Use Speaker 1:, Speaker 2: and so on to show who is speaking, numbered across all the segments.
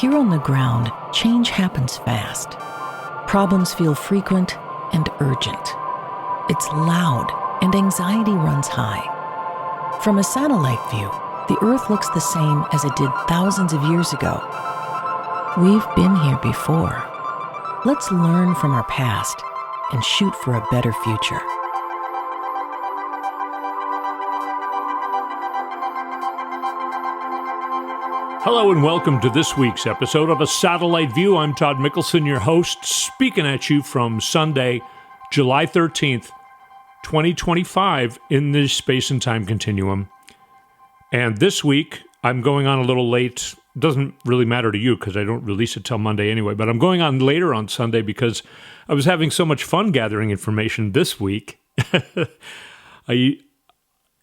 Speaker 1: Here on the ground, change happens fast. Problems feel frequent and urgent. It's loud and anxiety runs high. From a satellite view, the Earth looks the same as it did thousands of years ago. We've been here before. Let's learn from our past and shoot for a better future.
Speaker 2: Hello and welcome to this week's episode of A Satellite View. I'm Todd Mickelson, your host, speaking at you from Sunday, July 13th, 2025 in the space and time continuum. And this week, I'm going on a little late. Doesn't really matter to you because I don't release it till Monday anyway, but I'm going on later on Sunday because I was having so much fun gathering information this week. I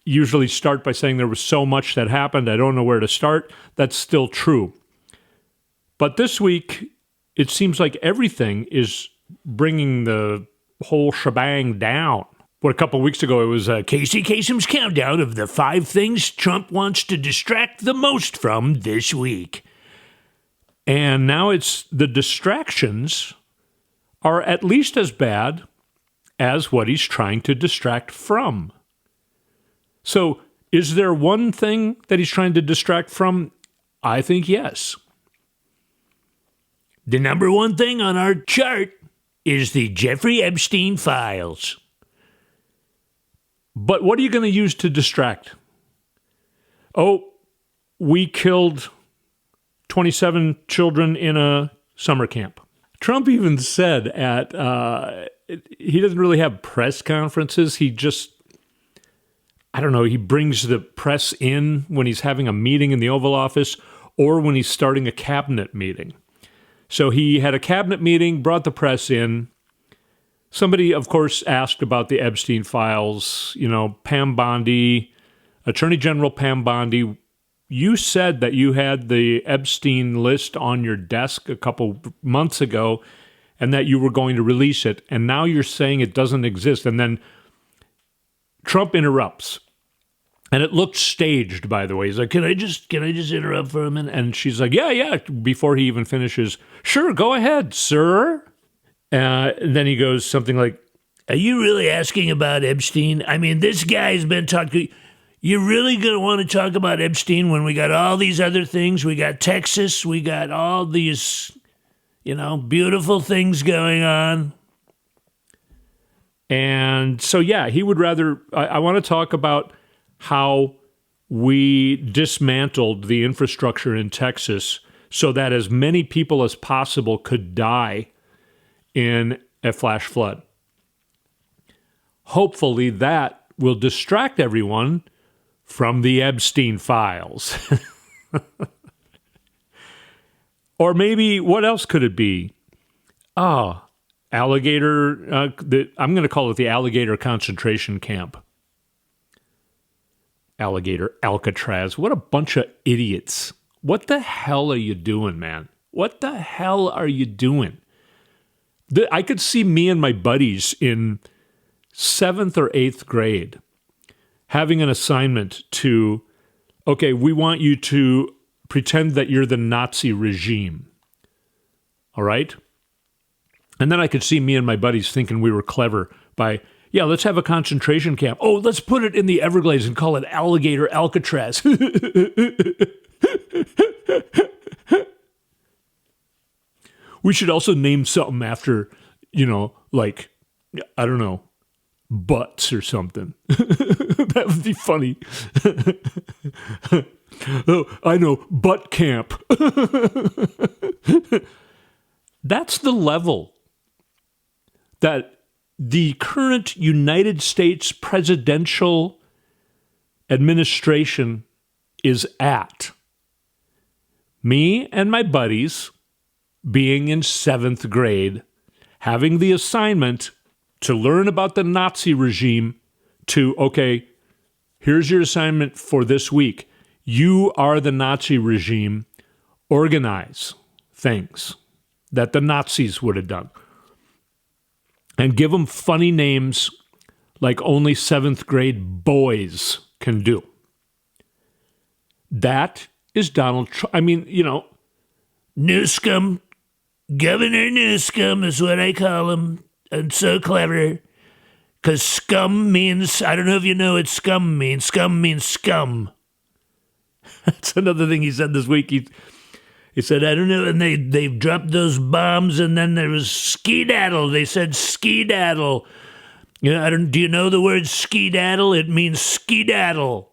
Speaker 2: usually start by saying there was so much that happened, I don't know where to start. That's still true. But this week, it seems like everything is bringing the whole shebang down. What, a couple of weeks ago, it was Casey Kasem's countdown of the 5 things Trump wants to distract the most from this week. And now it's the distractions are at least as bad as what he's trying to distract from. So, is there one thing that he's trying to distract from? I think yes. The number one thing on our chart is the Jeffrey Epstein files. But what are you going to use to distract? Oh, we killed 27 children in a summer camp. Trump even said he doesn't really have press conferences. He just, I don't know, he brings the press in when he's having a meeting in the Oval Office or when he's starting a cabinet meeting. So he had a cabinet meeting, brought the press in. Somebody, of course, asked about the Epstein files. You know, Pam Bondi, Attorney General Pam Bondi, you said that you had the Epstein list on your desk a couple months ago and that you were going to release it. And now you're saying it doesn't exist. And then Trump interrupts, and it looked staged, by the way. He's like, can I just interrupt for a minute? And she's like, yeah, before he even finishes, sure, go ahead, sir. And then he goes something like, are you really asking about Epstein? I mean, this guy's been talking. You really going to want to talk about Epstein when we got all these other things? We got Texas, we got all these, beautiful things going on. And so, yeah, he would rather, I want to talk about how we dismantled the infrastructure in Texas so that as many people as possible could die in a flash flood. Hopefully that will distract everyone from the Epstein files. Or maybe, what else could it be? Alligator, I'm going to call it the alligator concentration camp. Alligator Alcatraz. What a bunch of idiots. What the hell are you doing, man? What the hell are you doing? I could see me and my buddies in 7th or 8th grade having an assignment to, okay, we want you to pretend that you're the Nazi regime. All right? And then I could see me and my buddies thinking we were clever by, yeah, let's have a concentration camp. Oh, let's put it in the Everglades and call it Alligator Alcatraz. We should also name something after, like, I don't know, butts or something. That would be funny. Oh, I know, butt camp. That's the level that the current United States presidential administration is at. Me and my buddies being in 7th grade, having the assignment to learn about the Nazi regime to, okay, here's your assignment for this week. You are the Nazi regime. Organize things that the Nazis would have done. And give them funny names like only 7th grade boys can do. That is Donald Trump. I mean,
Speaker 3: Newscomb, Governor Newscomb is what I call him. And so clever. Because scum means, I don't know if you know what scum means. Scum means scum. That's another thing he said this week. He said, I don't know, and they dropped those bombs, and then there was ski-daddle. They said ski-daddle. You know, do you know the word ski-daddle? It means ski-daddle.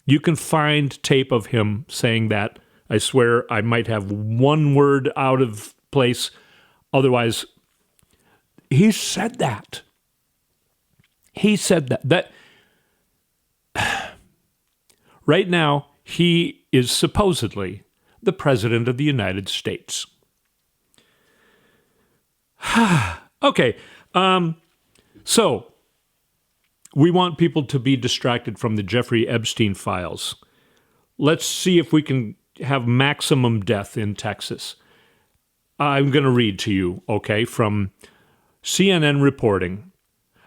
Speaker 2: You can find tape of him saying that. I swear I might have one word out of place. Otherwise, he said that. He said that. Right now, he is supposedly the President of the United States. Okay, so we want people to be distracted from the Jeffrey Epstein files. Let's see if we can have maximum death in Texas. I'm going to read to you, okay, from CNN reporting.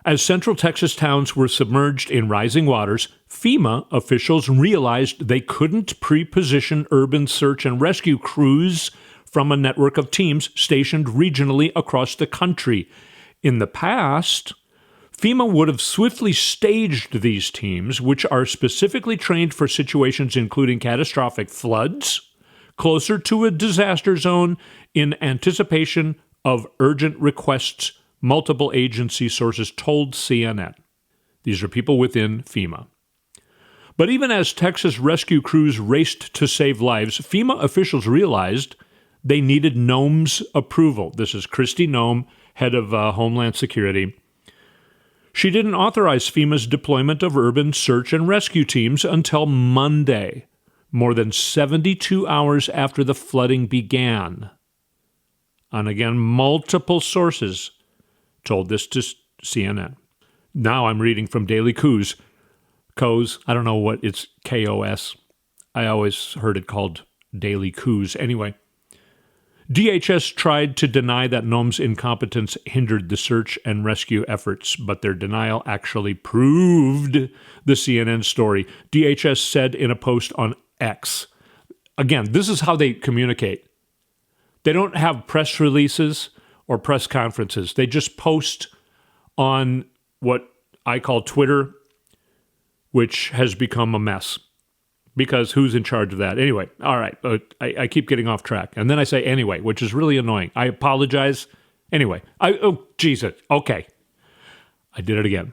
Speaker 2: As Central Texas towns were submerged in rising waters, FEMA officials realized they couldn't pre-position urban search and rescue crews from a network of teams stationed regionally across the country. In the past, FEMA would have swiftly staged these teams, which are specifically trained for situations including catastrophic floods, closer to a disaster zone in anticipation of urgent requests, multiple agency sources told CNN. These are people within FEMA. But even as Texas rescue crews raced to save lives, FEMA officials realized they needed Noem's approval. This is Kristi Noem, head of Homeland Security. She didn't authorize FEMA's deployment of urban search and rescue teams until Monday, more than 72 hours after the flooding began. And again, multiple sources told this to CNN. Now I'm reading from Daily Kos. Kos, I don't know what it's Kos. I always heard it called Daily Kos. Anyway, DHS tried to deny that Noem's incompetence hindered the search and rescue efforts, but their denial actually proved the CNN story. DHS said in a post on X. Again, this is how they communicate. They don't have press releases or press conferences. They just post on what I call Twitter, which has become a mess. Because who's in charge of that? Anyway, all right. I keep getting off track. And then I say anyway, which is really annoying. I apologize. Anyway. Jesus. Okay. I did it again.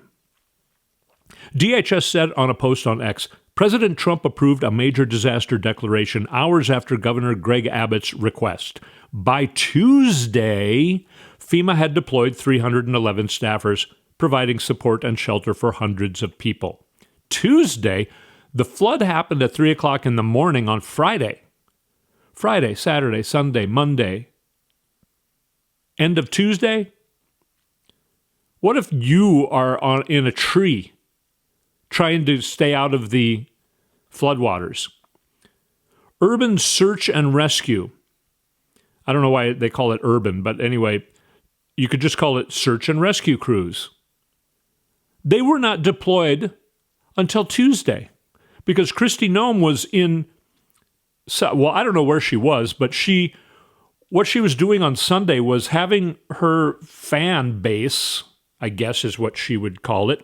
Speaker 2: DHS said on a post on X, President Trump approved a major disaster declaration hours after Governor Greg Abbott's request. By Tuesday, FEMA had deployed 311 staffers, providing support and shelter for hundreds of people. Tuesday, the flood happened at 3 o'clock in the morning on Friday. Friday, Saturday, Sunday, Monday. End of Tuesday? What if you are in a tree trying to stay out of the floodwaters? Urban search and rescue. I don't know why they call it urban, but anyway, you could just call it search and rescue crews. They were not deployed until Tuesday because Kristi Noem was in, well, I don't know where she was, but what she was doing on Sunday was having her fan base, I guess is what she would call it,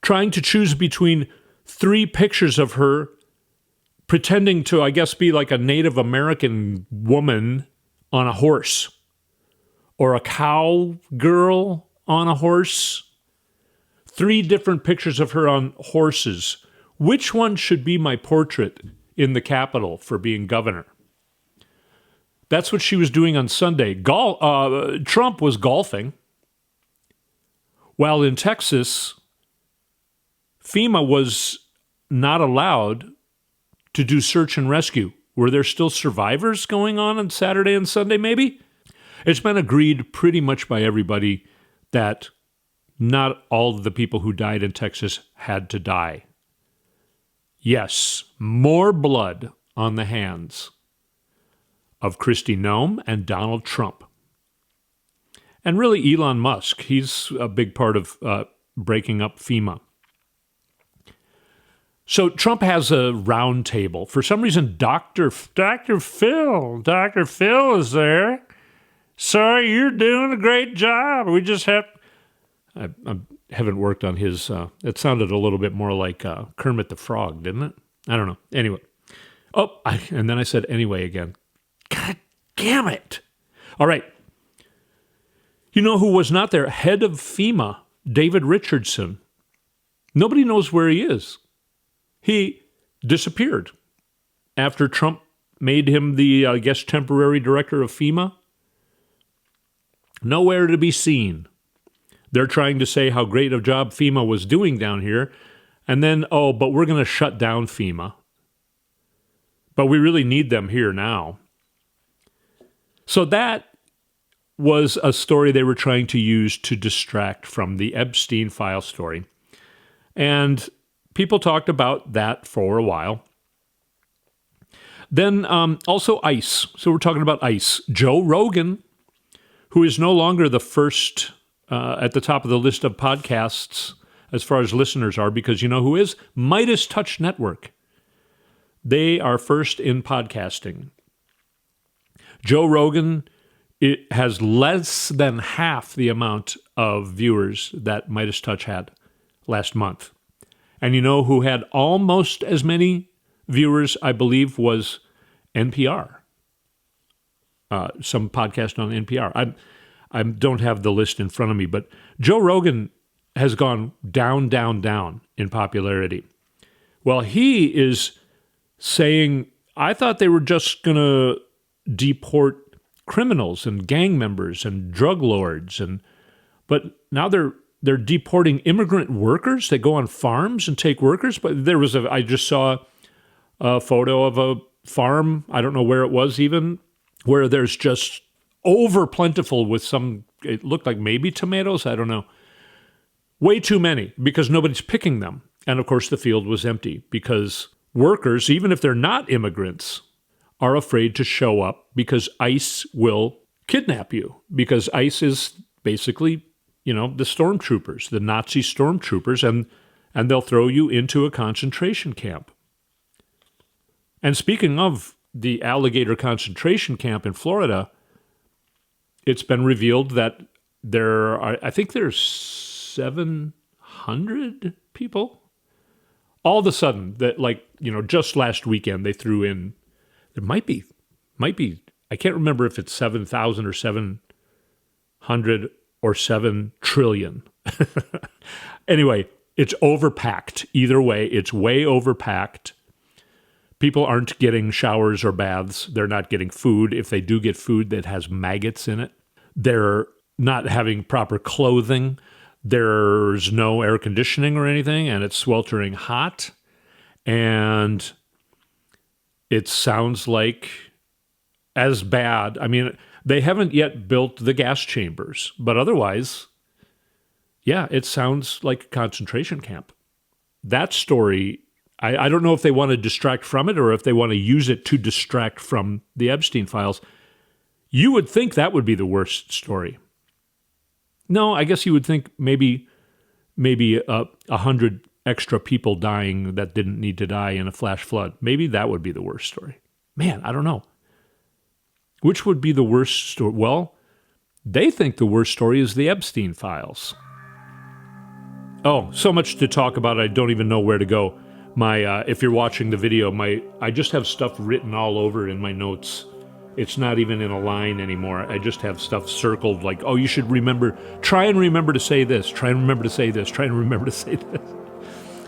Speaker 2: trying to choose between 3 pictures of her pretending to, I guess, be like a Native American woman on a horse or a cowgirl on a horse. 3 different pictures of her on horses. Which one should be my portrait in the Capitol for being governor? That's what she was doing on Sunday. Trump was golfing. While in Texas, FEMA was not allowed to do search and rescue. Were there still survivors going on Saturday and Sunday, maybe? It's been agreed pretty much by everybody that not all of the people who died in Texas had to die. Yes, more blood on the hands of Kristi Noem and Donald Trump. And really Elon Musk. He's a big part of breaking up FEMA. So Trump has a round table. For some reason, Dr. Phil is there. Sorry, you're doing a great job. We just have... I haven't worked on his... it sounded a little bit more like Kermit the Frog, didn't it? I don't know. Anyway. And then I said anyway again. God damn it. All right. You know who was not there? Head of FEMA, David Richardson. Nobody knows where he is. He disappeared after Trump made him the, I guess, temporary director of FEMA. Nowhere to be seen. They're trying to say how great a job FEMA was doing down here. And then, but we're going to shut down FEMA. But we really need them here now. So that was a story they were trying to use to distract from the Epstein file story. And people talked about that for a while. Then also ICE. So we're talking about ICE. Joe Rogan, who is no longer the first at the top of the list of podcasts as far as listeners are, because you know who is? Midas Touch Network. They are first in podcasting. Joe Rogan, it has less than half the amount of viewers that Midas Touch had last month. And you know who had almost as many viewers, I believe, was NPR. Some podcast on NPR. I don't have the list in front of me, but Joe Rogan has gone down, down, down in popularity. Well, he is saying, I thought they were just going to deport criminals and gang members and drug lords, but now they're deporting immigrant workers. They go on farms and take workers. But I just saw a photo of a farm, I don't know where it was even, where there's just over plentiful with it looked like maybe tomatoes, I don't know. Way too many because nobody's picking them. And of course the field was empty because workers, even if they're not immigrants, are afraid to show up because ICE will kidnap you. Because ICE is basically, the stormtroopers, the Nazi stormtroopers, and they'll throw you into a concentration camp. And speaking of the alligator concentration camp in Florida, it's been revealed that I think there's 700 people. All of a sudden, that just last weekend, they threw in, there might be, I can't remember if it's 7,000 or 700 or 7 trillion. Anyway, it's overpacked. Either way, it's way overpacked. People aren't getting showers or baths. They're not getting food. If they do get food that has maggots in it, they're not having proper clothing. There's no air conditioning or anything, and it's sweltering hot. And it sounds like as bad. I mean, they haven't yet built the gas chambers, but otherwise, yeah, it sounds like a concentration camp. That story, I don't know if they want to distract from it or if they want to use it to distract from the Epstein files. You would think that would be the worst story. No, I guess you would think maybe 100 extra people dying that didn't need to die in a flash flood. Maybe that would be the worst story. Man, I don't know. Which would be the worst story? Well, they think the worst story is the Epstein files. Oh, so much to talk about. I don't even know where to go. If you're watching the video, I just have stuff written all over in my notes. It's not even in a line anymore. I just have stuff circled like, oh, you should remember, try and remember to say this, try and remember to say this, try and remember to say this.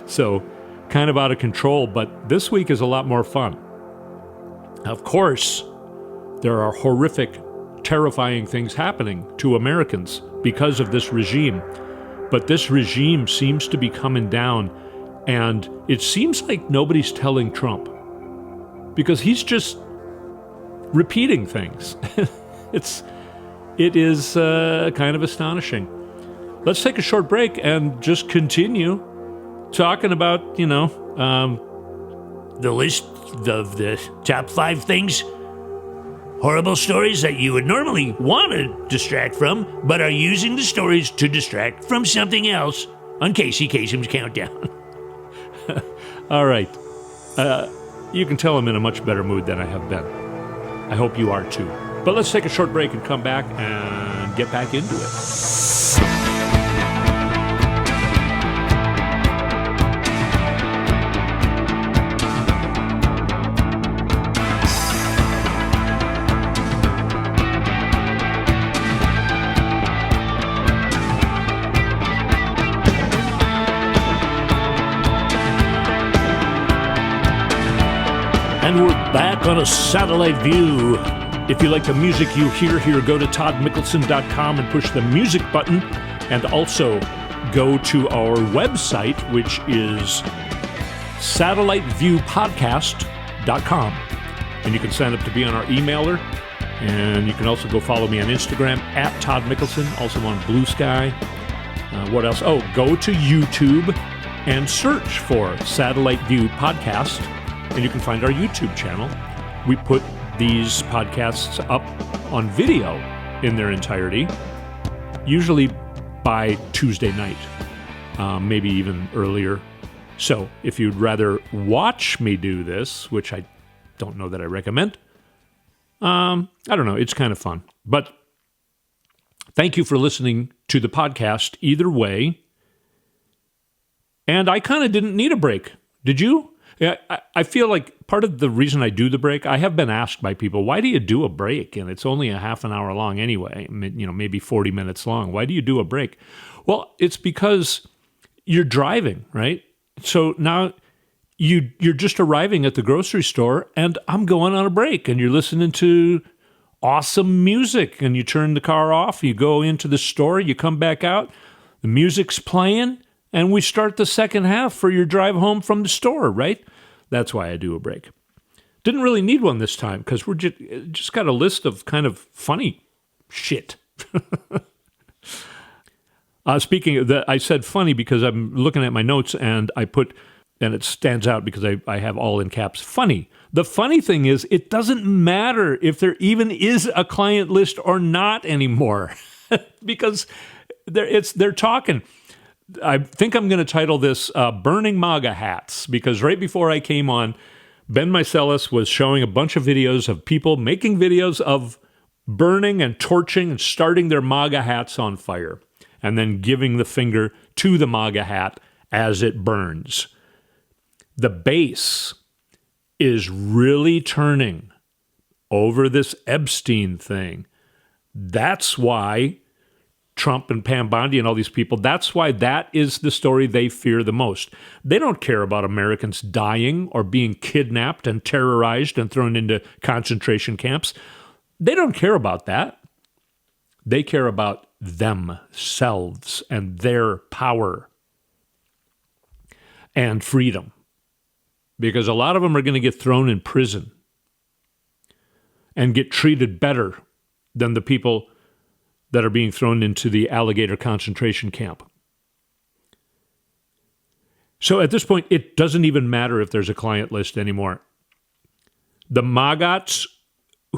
Speaker 2: So kind of out of control, but this week is a lot more fun. Of course, there are horrific, terrifying things happening to Americans because of this regime. But this regime seems to be coming down, and it seems like nobody's telling Trump because he's just repeating things. It is kind of astonishing. Let's take a short break and just continue talking about,
Speaker 3: the list of the top 5 things, horrible stories that you would normally want to distract from, but are using the stories to distract from something else on Casey Kasem's Countdown.
Speaker 2: All right. You can tell I'm in a much better mood than I have been. I hope you are too. But let's take a short break and come back and get back into it. And we're back on a satellite view. If you like the music you hear here, go to toddmickelson.com and push the music button. And also go to our website, which is satelliteviewpodcast.com. And you can sign up to be on our emailer. And you can also go follow me on Instagram at Todd Mickelson, also on Blue Sky. What else? Oh, go to YouTube and search for Satellite View Podcast. And you can find our YouTube channel. We put these podcasts up on video in their entirety, usually by Tuesday night, maybe even earlier. So if you'd rather watch me do this, which I don't know that I recommend, I don't know, it's kind of fun. But thank you for listening to the podcast either way. And I kind of didn't need a break. Did you? Yeah, I feel like part of the reason I do the break, I have been asked by people, why do you do a break? And it's only a half an hour long anyway, maybe 40 minutes long. Why do you do a break? Well, it's because you're driving, right? So now you're just arriving at the grocery store and I'm going on a break and you're listening to awesome music and you turn the car off, you go into the store, you come back out, the music's playing, and we start the second half for your drive home from the store, right? That's why I do a break. Didn't really need one this time because we're just got a list of kind of funny shit. Speaking of that, I said funny because I'm looking at my notes and and it stands out because I have all in caps, funny. The funny thing is it doesn't matter if there even is a client list or not anymore because they're talking. I think I'm going to title this Burning MAGA Hats because right before I came on, Ben Meiselas was showing a bunch of videos of people making videos of burning and torching and starting their MAGA hats on fire and then giving the finger to the MAGA hat as it burns. The base is really turning over this Epstein thing. That's why Trump and Pam Bondi and all these people, that's why that is the story they fear the most. They don't care about Americans dying or being kidnapped and terrorized and thrown into concentration camps. They don't care about that. They care about themselves and their power and freedom. Because a lot of them are going to get thrown in prison and get treated better than the people that are being thrown into the alligator concentration camp. So at this point, it doesn't even matter if there's a client list anymore. The MAGAs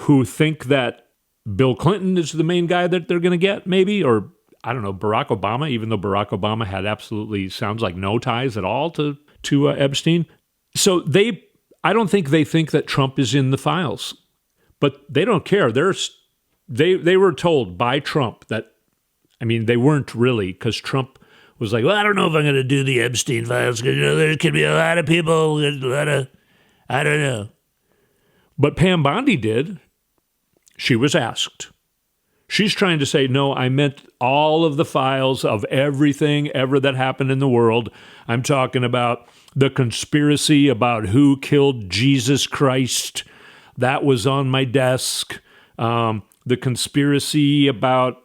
Speaker 2: who think that Bill Clinton is the main guy that they're going to get, maybe, or I don't know, Barack Obama, even though Barack Obama had absolutely, sounds like no ties at all to Epstein. So I don't think they think that Trump is in the files, but they don't care. They were told by Trump that, they weren't really, because Trump was like, well, I don't know if I'm going to do the Epstein files, because there could be a lot of people, I don't know. But Pam Bondi did. She was asked. She's trying to say, no, I meant all of the files of everything ever that happened in the world. I'm talking about the conspiracy about who killed Jesus Christ. That was on my desk. The conspiracy about,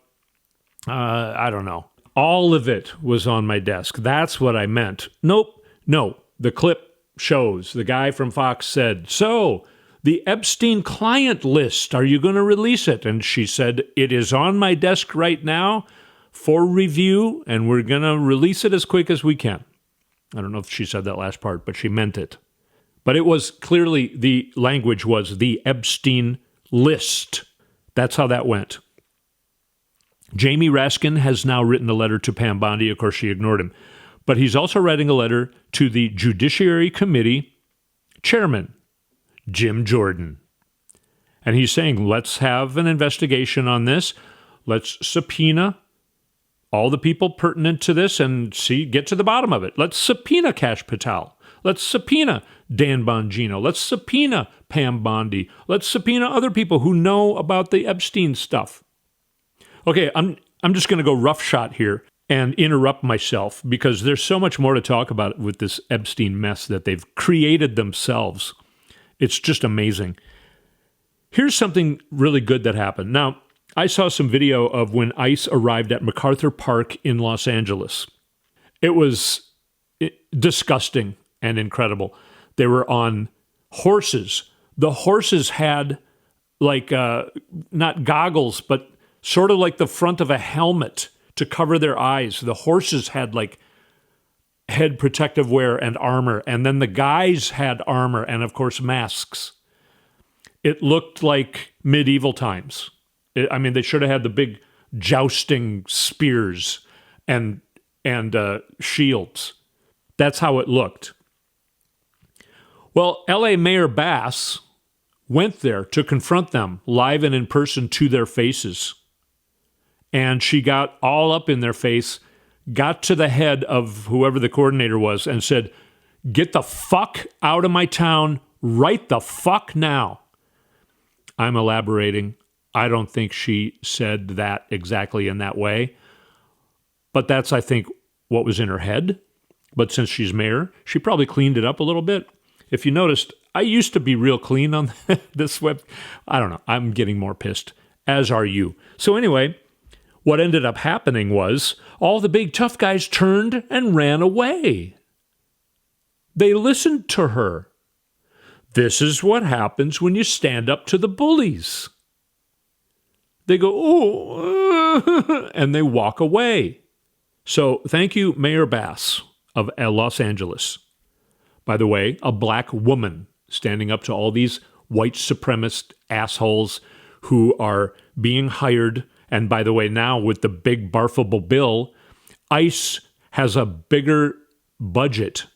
Speaker 2: I don't know. All of it was on my desk. That's what I meant. Nope. No. The clip shows the guy from Fox said, so the Epstein client list, are you going to release it? And she said, it is on my desk right now for review, and we're going to release it as quick as we can. I don't know if she said that last part, but she meant it. But it was clearly, the language was the Epstein list. That's how that went. Jamie Raskin has now written a letter to Pam Bondi. Of course, she ignored him. But he's also writing a letter to the Judiciary Committee chairman, Jim Jordan. And he's saying, let's have an investigation on this. Let's subpoena all the people pertinent to this and get to the bottom of it. Let's subpoena Kash Patel. Let's subpoena Dan Bongino. Let's subpoena Pam Bondi. Let's subpoena other people who know about the Epstein stuff. Okay, I'm just going to go roughshod here and interrupt myself because there's so much more to talk about with this Epstein mess that they've created themselves. It's just amazing. Here's something really good that happened. Now, I saw some video of when ICE arrived at MacArthur Park in Los Angeles. It was disgusting and incredible. They were on horses. The horses had not goggles, but sort of like the front of a helmet to cover their eyes. The horses had head protective wear and armor, and then the guys had armor and, of course, masks. It looked like medieval times. They should have had the big jousting spears and shields. That's how it looked. Well, L.A. Mayor Bass went there to confront them live and in person to their faces. And she got all up in their face, got to the head of whoever the coordinator was and said, "Get the fuck out of my town right the fuck now." I'm elaborating. I don't think she said that exactly in that way. But that's, I think, what was in her head. But since she's mayor, she probably cleaned it up a little bit. If you noticed, I used to be real clean on this web. I don't know. I'm getting more pissed, as are you. So anyway, what ended up happening was all the big tough guys turned and ran away. They listened to her. This is what happens when you stand up to the bullies. They go, "Oh," and they walk away. So thank you, Mayor Bass of Los Angeles. By the way, a black woman standing up to all these white supremacist assholes who are being hired. And by the way, now with the big barfable bill, ICE has a bigger budget,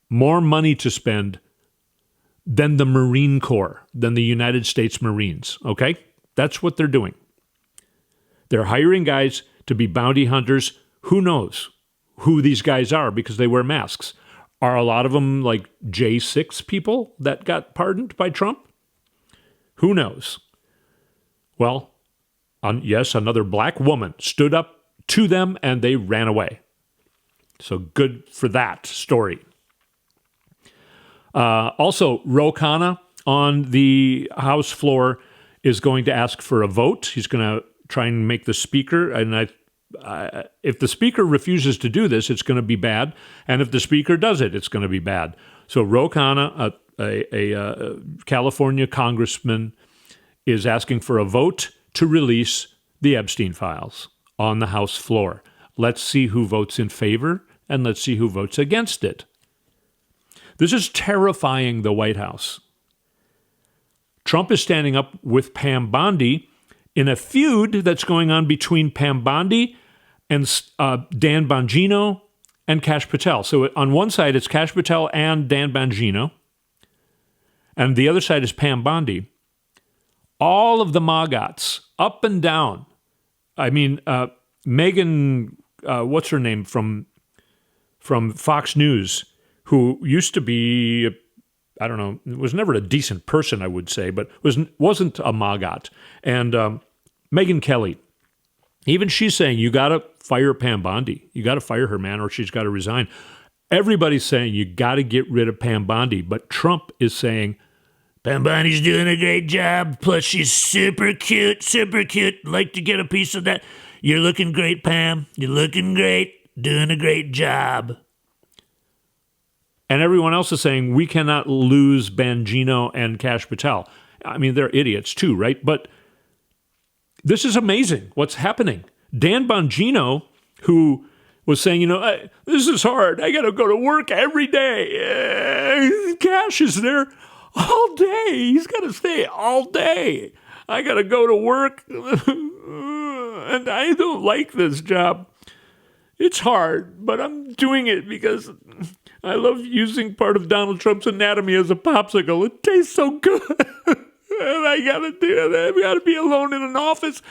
Speaker 2: more money to spend than the Marine Corps, than the United States Marines, okay? That's what they're doing. They're hiring guys to be bounty hunters. Who knows who these guys are because they wear masks? Are a lot of them like J6 people that got pardoned by Trump? Who knows? Well, yes, another black woman stood up to them and they ran away. So good for that story. Also, Ro Khanna on the House floor is going to ask for a vote. He's going to try and make the speaker, and if the speaker refuses to do this, it's going to be bad. And if the speaker does it, it's going to be bad. So Ro Khanna, a California congressman, is asking for a vote to release the Epstein files on the House floor. Let's see who votes in favor, and let's see who votes against it. This is terrifying the White House. Trump is standing up with Pam Bondi in a feud that's going on between Pam Bondi and Dan Bongino and Kash Patel. So on one side, it's Kash Patel and Dan Bongino, and the other side is Pam Bondi. All of the MAGAs, up and down. I mean, Megan, what's her name from Fox News, who used to be, I don't know, was never a decent person, I would say, but wasn't a MAGA. And Megyn Kelly, even she's saying, you got to fire Pam Bondi. You got to fire her, man, or she's got to resign. Everybody's saying you got to get rid of Pam Bondi, but Trump is saying,
Speaker 3: Pam Bondi's doing a great job. Plus, she's super cute, super cute. Like to get a piece of that. You're looking great, Pam. You're looking great. Doing a great job.
Speaker 2: And everyone else is saying we cannot lose Bongino and Kash Patel. I mean, they're idiots too, right? But this is amazing what's happening. Dan Bongino, who was saying, this is hard. I got to go to work every day. Kash is there all day. He's got to stay all day. I got to go to work, and I don't like this job. It's hard, but I'm doing it because I love using part of Donald Trump's anatomy as a popsicle. It tastes so good. And I got to do that. I got to be alone in an office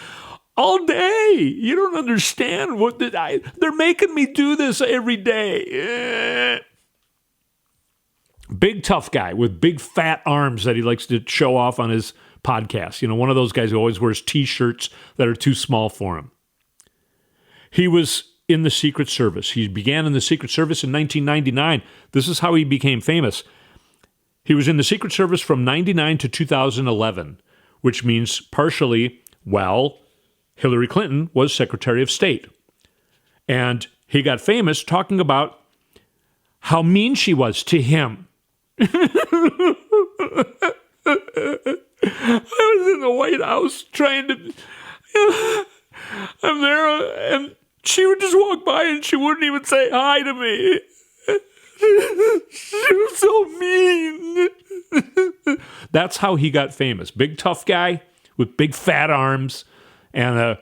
Speaker 2: all day. You don't understand what they're making me do this every day. Big tough guy with big fat arms that he likes to show off on his podcast. You know, one of those guys who always wears T-shirts that are too small for him. He was in the Secret Service. He began in the Secret Service in 1999. This is how he became famous. He was in the Secret Service from 99 to 2011, which means partially, well, Hillary Clinton was Secretary of State. And he got famous talking about how mean she was to him. I was in the White House trying to... I'm there, and she would just walk by and she wouldn't even say hi to me. She was so mean. That's how he got famous. Big tough guy with big fat arms and a,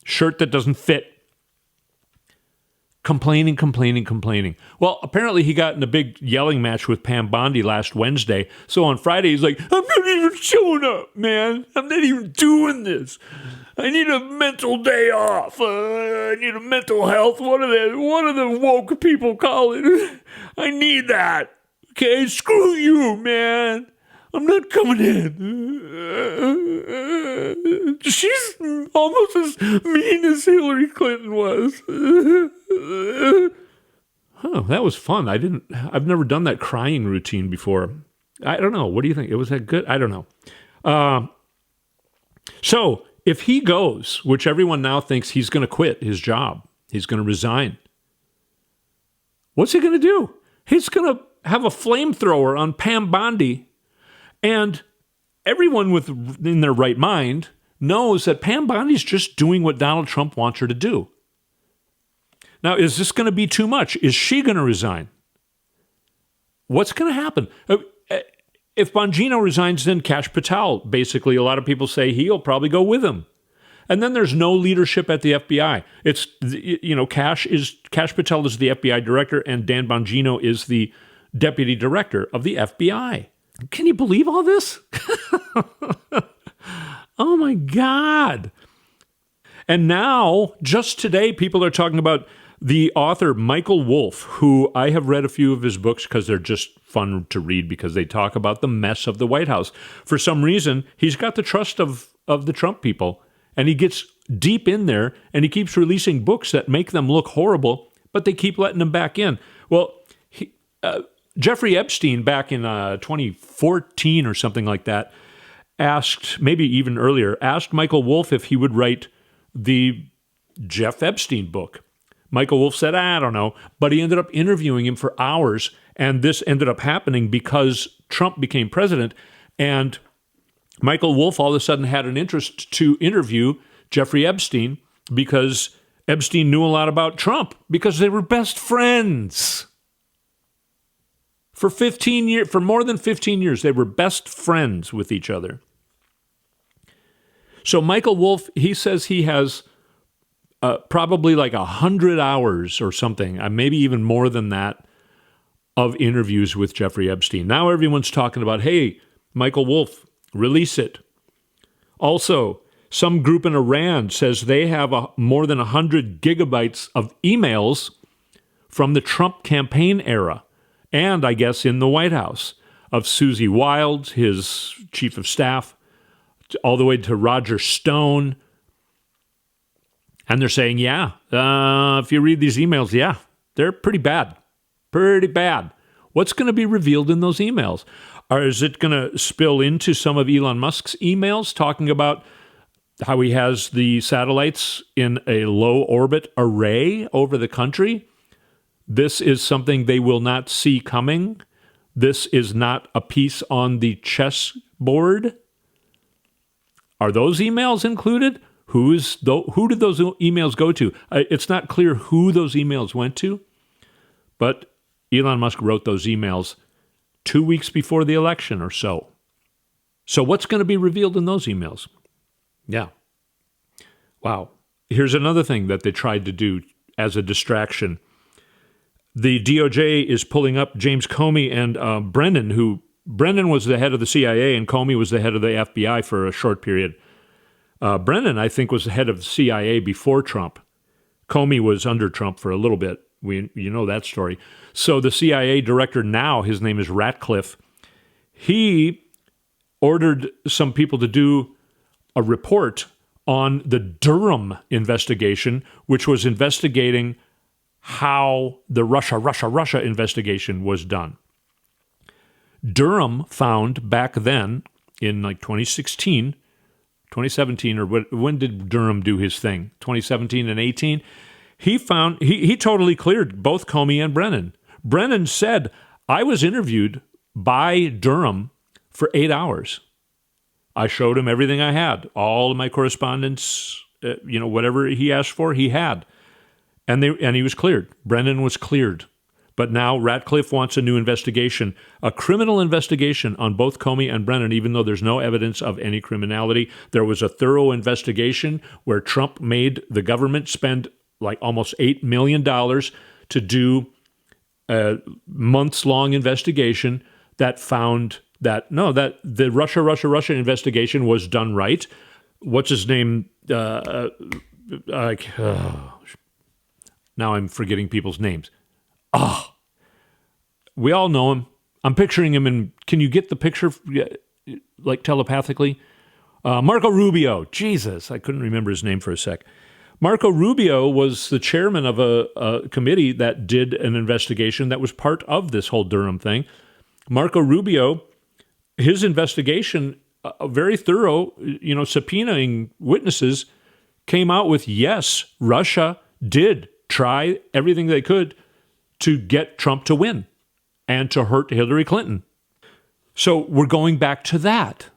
Speaker 2: shirt that doesn't fit. Complaining. Well, apparently he got in a big yelling match with Pam Bondi last Wednesday. So on Friday, he's like, I'm not even showing up, man. I'm not even doing this. I need a mental day off. I need a mental health. What do the woke people call it? I need that. Okay, screw you, man. I'm not coming in. She's almost as mean as Hillary Clinton was. That was fun. I've never done that crying routine before. I don't know. What do you think? Was that good? I don't know. So if he goes, which everyone now thinks he's going to quit his job, he's going to resign. What's he going to do? He's going to have a flamethrower on Pam Bondi. And everyone in their right mind knows that Pam Bondi's just doing what Donald Trump wants her to do. Now, is this going to be too much? Is she going to resign? What's going to happen? If Bongino resigns, then Kash Patel, basically, a lot of people say he'll probably go with him. And then there's no leadership at the FBI. It's, Kash Patel is the FBI director, and Dan Bongino is the deputy director of the FBI. Can you believe all this? Oh my God. And now, just today, people are talking about the author Michael Wolff, who I have read a few of his books because they're just fun to read because they talk about the mess of the White House. For some reason, he's got the trust of the Trump people, and he gets deep in there, and he keeps releasing books that make them look horrible, but they keep letting him back in. Well, Jeffrey Epstein, back in 2014 or something like that, asked, maybe even earlier, asked Michael Wolff if he would write the Jeff Epstein book. Michael Wolff said, I don't know, but he ended up interviewing him for hours, and this ended up happening because Trump became president, and Michael Wolff all of a sudden had an interest to interview Jeffrey Epstein because Epstein knew a lot about Trump because they were best friends. For more than 15 years, they were best friends with each other. So Michael Wolff, he says he has probably like 100 hours or something, maybe even more than that, of interviews with Jeffrey Epstein. Now everyone's talking about, hey, Michael Wolff, release it. Also, some group in Iran says they have more than 100 gigabytes of emails from the Trump campaign era. And I guess in the White House, of Susie Wild, his chief of staff, all the way to Roger Stone. And they're saying, if you read these emails, they're pretty bad. Pretty bad. What's going to be revealed in those emails? Or is it going to spill into some of Elon Musk's emails talking about how he has the satellites in a low orbit array over the country? This is something they will not see coming. This is not a piece on the chessboard. Are those emails included? Who did those emails go to? It's not clear who those emails went to, but Elon Musk wrote those emails 2 weeks before the election or so. So what's going to be revealed in those emails? Yeah. Wow. Here's another thing that they tried to do as a distraction. The DOJ is pulling up James Comey and Brennan, Brennan was the head of the CIA and Comey was the head of the FBI for a short period. Brennan, I think, was the head of the CIA before Trump. Comey was under Trump for a little bit. You know that story. So the CIA director now, his name is Ratcliffe, he ordered some people to do a report on the Durham investigation, which was investigating how the Russia investigation was done. Durham found back then, in like 2016, 2017, or when did Durham do his thing? 2017 and 18? He totally cleared both Comey and Brennan. Brennan said, I was interviewed by Durham for 8 hours. I showed him everything I had, all of my correspondence, whatever he asked for, he had. And he was cleared. Brennan was cleared. But now Ratcliffe wants a new investigation, a criminal investigation on both Comey and Brennan, even though there's no evidence of any criminality. There was a thorough investigation where Trump made the government spend like almost $8 million to do a months-long investigation that found that the Russia investigation was done right. What's his name? Now I'm forgetting people's names. We all know him. I'm picturing him in, can you get the picture like telepathically? Marco Rubio. Jesus, I couldn't remember his name for a sec. Marco Rubio was the chairman of a committee that did an investigation that was part of this whole Durham thing. Marco Rubio, his investigation, very thorough, subpoenaing witnesses, came out with, yes, Russia did try everything they could to get Trump to win and to hurt Hillary Clinton. So we're going back to that.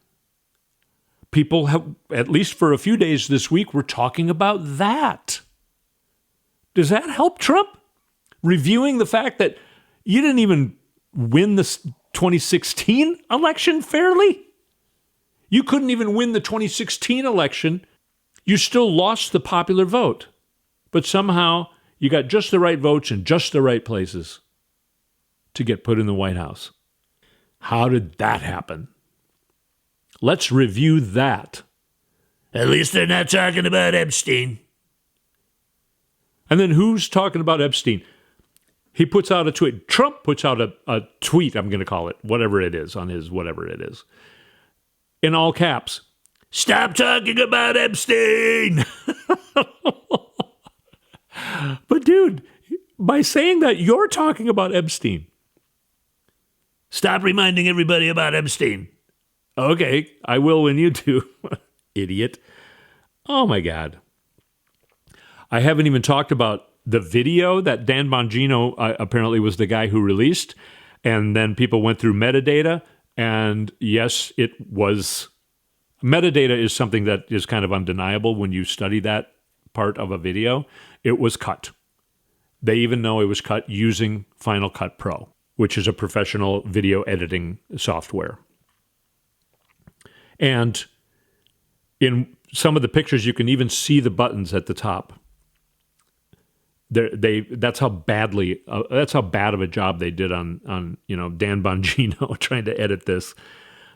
Speaker 2: People have, at least for a few days this week, we're talking about that. Does that help Trump? Reviewing the fact that you didn't even win the 2016 election fairly? You couldn't even win the 2016 election. You still lost the popular vote. But somehow you got just the right votes in just the right places to get put in the White House. How did that happen? Let's review that.
Speaker 3: At least they're not talking about Epstein.
Speaker 2: And then who's talking about Epstein? He puts out a tweet. Trump puts out a tweet, I'm going to call it, whatever it is, on his whatever it is. In all caps.
Speaker 3: Stop talking about Epstein!
Speaker 2: But dude, by saying that, you're talking about Epstein.
Speaker 3: Stop reminding everybody about Epstein.
Speaker 2: Okay, I will when you do. Idiot. Oh my God. I haven't even talked about the video that Dan Bongino apparently was the guy who released. And then people went through metadata. And yes, it was. Metadata is something that is kind of undeniable when you study that part of a video. It was cut. They even know it was cut using Final Cut Pro, which is a professional video editing software. And in some of the pictures, you can even see the buttons at the top. That's how bad of a job they did on Dan Bongino trying to edit this.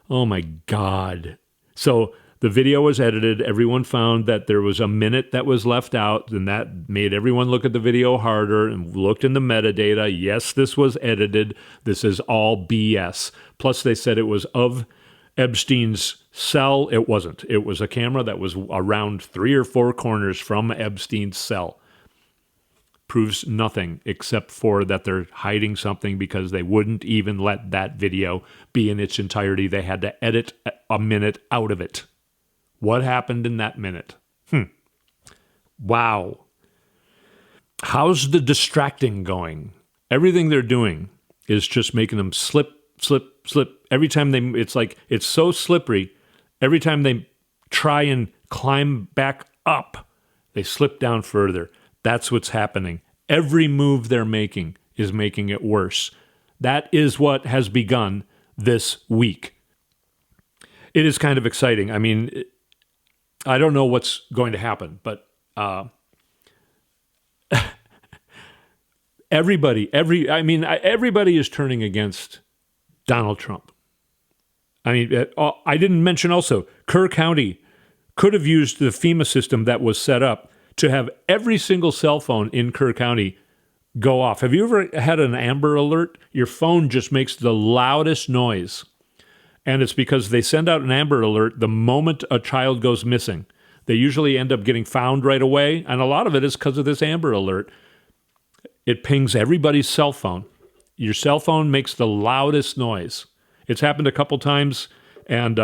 Speaker 2: Oh my God. So the video was edited. Everyone found that there was a minute that was left out, and that made everyone look at the video harder and looked in the metadata. Yes, this was edited. This is all BS. Plus, they said it was of Epstein's cell. It wasn't. It was a camera that was around 3 or 4 corners from Epstein's cell. Proves nothing except for that they're hiding something because they wouldn't even let that video be in its entirety. They had to edit a minute out of it. What happened in that minute? Wow. How's the distracting going? Everything they're doing is just making them slip. Every time it's so slippery. Every time they try and climb back up, they slip down further. That's what's happening. Every move they're making is making it worse. That is what has begun this week. It is kind of exciting. I mean, I don't know what's going to happen, but Everybody is turning against Donald Trump. I mean, I didn't mention also, Kerr County could have used the FEMA system that was set up to have every single cell phone in Kerr County go off. Have you ever had an Amber Alert? Your phone just makes the loudest noise. And it's because they send out an Amber Alert the moment a child goes missing. They usually end up getting found right away. And a lot of it is because of this Amber Alert. It pings everybody's cell phone. Your cell phone makes the loudest noise. It's happened a couple times. And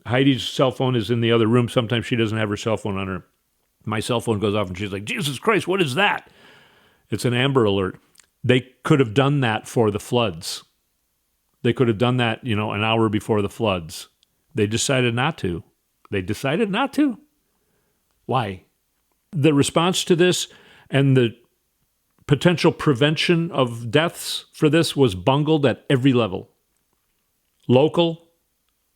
Speaker 2: Heidi's cell phone is in the other room. Sometimes she doesn't have her cell phone on her. My cell phone goes off and she's like, Jesus Christ, what is that? It's an Amber Alert. They could have done that for the floods. They could have done that, an hour before the floods. They decided not to. Why? The response to this and the potential prevention of deaths for this was bungled at every level. Local,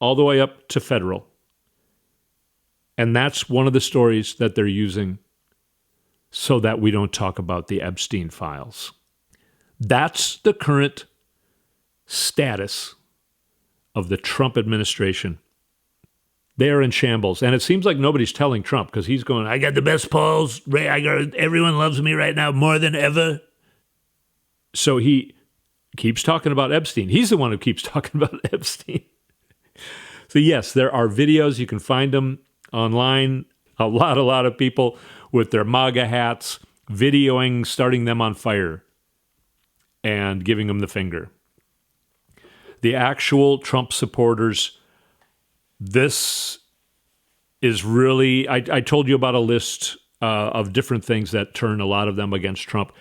Speaker 2: all the way up to federal. And that's one of the stories that they're using so that we don't talk about the Epstein files. That's the current status of the Trump administration. They are in shambles. And it seems like nobody's telling Trump because he's going,
Speaker 3: I got the best polls. Everyone loves me right now more than ever.
Speaker 2: So he keeps talking about Epstein. He's the one who keeps talking about Epstein. So yes, there are videos. You can find them online. A lot of people with their MAGA hats videoing, starting them on fire and giving them the finger. The actual Trump supporters, this is really, I told you about a list of different things that turn a lot of them against Trump.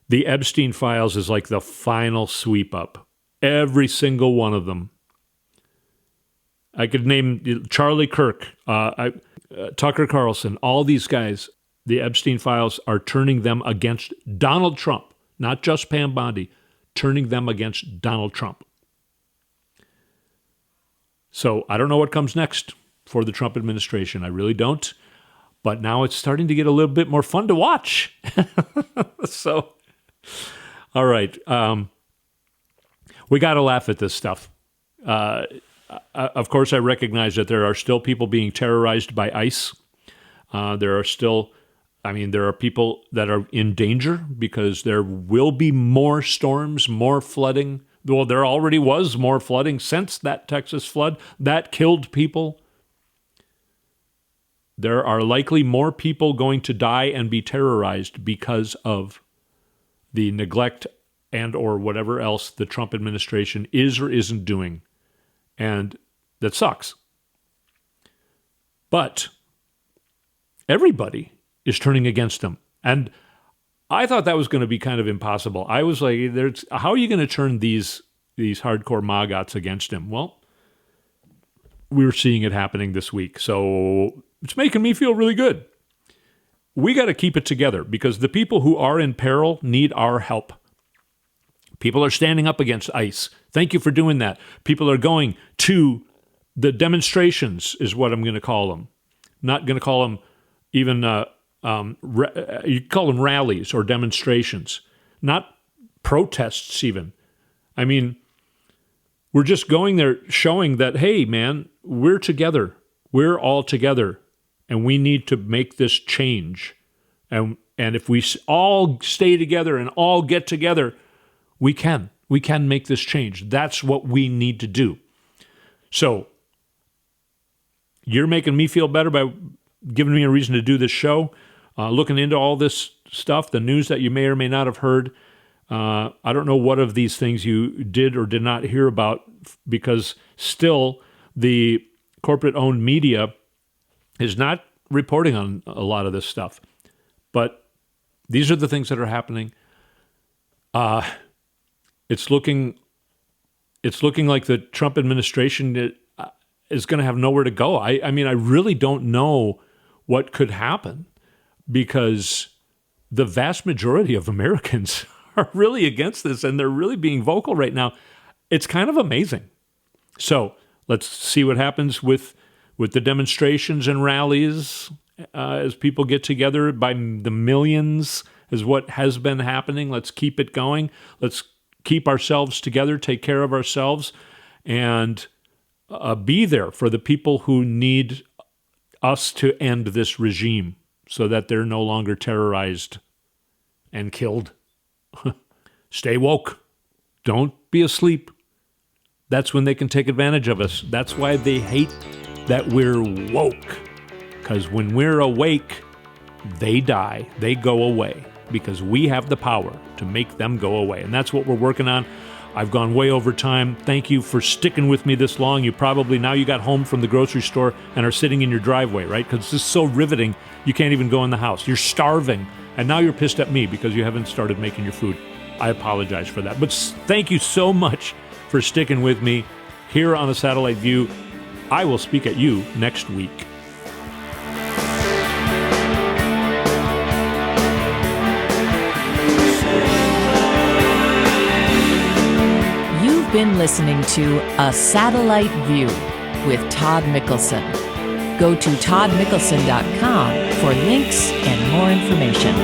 Speaker 2: The Epstein files is like the final sweep up. Every single one of them. I could name Charlie Kirk, Tucker Carlson, all these guys. The Epstein files are turning them against Donald Trump, not just Pam Bondi, turning them against Donald Trump. So I don't know what comes next for the Trump administration. I really don't. But now it's starting to get a little bit more fun to watch. So, all right. We got to laugh at this stuff. Of course, I recognize that there are still people being terrorized by ICE. There are people that are in danger because there will be more storms, more flooding. Well, there already was more flooding since that Texas flood that killed people. There are likely more people going to die and be terrorized because of the neglect and or whatever else the Trump administration is or isn't doing. And that sucks. But everybody is turning against them. And I thought that was going to be kind of impossible. I was like, how are you going to turn these hardcore MAGAs against him? Well, we're seeing it happening this week. So it's making me feel really good. We got to keep it together because the people who are in peril need our help. People are standing up against ICE. Thank you for doing that. People are going to the demonstrations is what I'm going to call them. Not going to call them even, you call them rallies or demonstrations, not protests even. I mean, we're just going there showing that, hey, man, we're together. We're all together, and we need to make this change. And if we all stay together and all get together, we can make this change. That's what we need to do. So you're making me feel better by giving me a reason to do this show, looking into all this stuff, the news that you may or may not have heard. I don't know what of these things you did or did not hear about because still the corporate-owned media is not reporting on a lot of this stuff. But these are the things that are happening. It's looking like the Trump administration is going to have nowhere to go. I mean, I really don't know what could happen because the vast majority of Americans are really against this and they're really being vocal right now. It's kind of amazing. So let's see what happens with the demonstrations and rallies as people get together by the millions is what has been happening. Let's keep it going. Let's keep ourselves together, take care of ourselves, and be there for the people who need us to end this regime so that they're no longer terrorized and killed. Stay woke. Don't be asleep. That's when they can take advantage of us. That's why they hate that we're woke. Because when we're awake, they die. They go away. Because we have the power to make them go away. And that's what we're working on. I've gone way over time. Thank you for sticking with me this long. You probably, now you got home from the grocery store and are sitting in your driveway, right? Because this is so riveting, you can't even go in the house. You're starving. And now you're pissed at me because you haven't started making your food. I apologize for that. But thank you so much for sticking with me here on A Satellite View. I will speak at you next week.
Speaker 1: You've been listening to A Satellite View with Todd Mickelson. Go to toddmickelson.com for links and more information.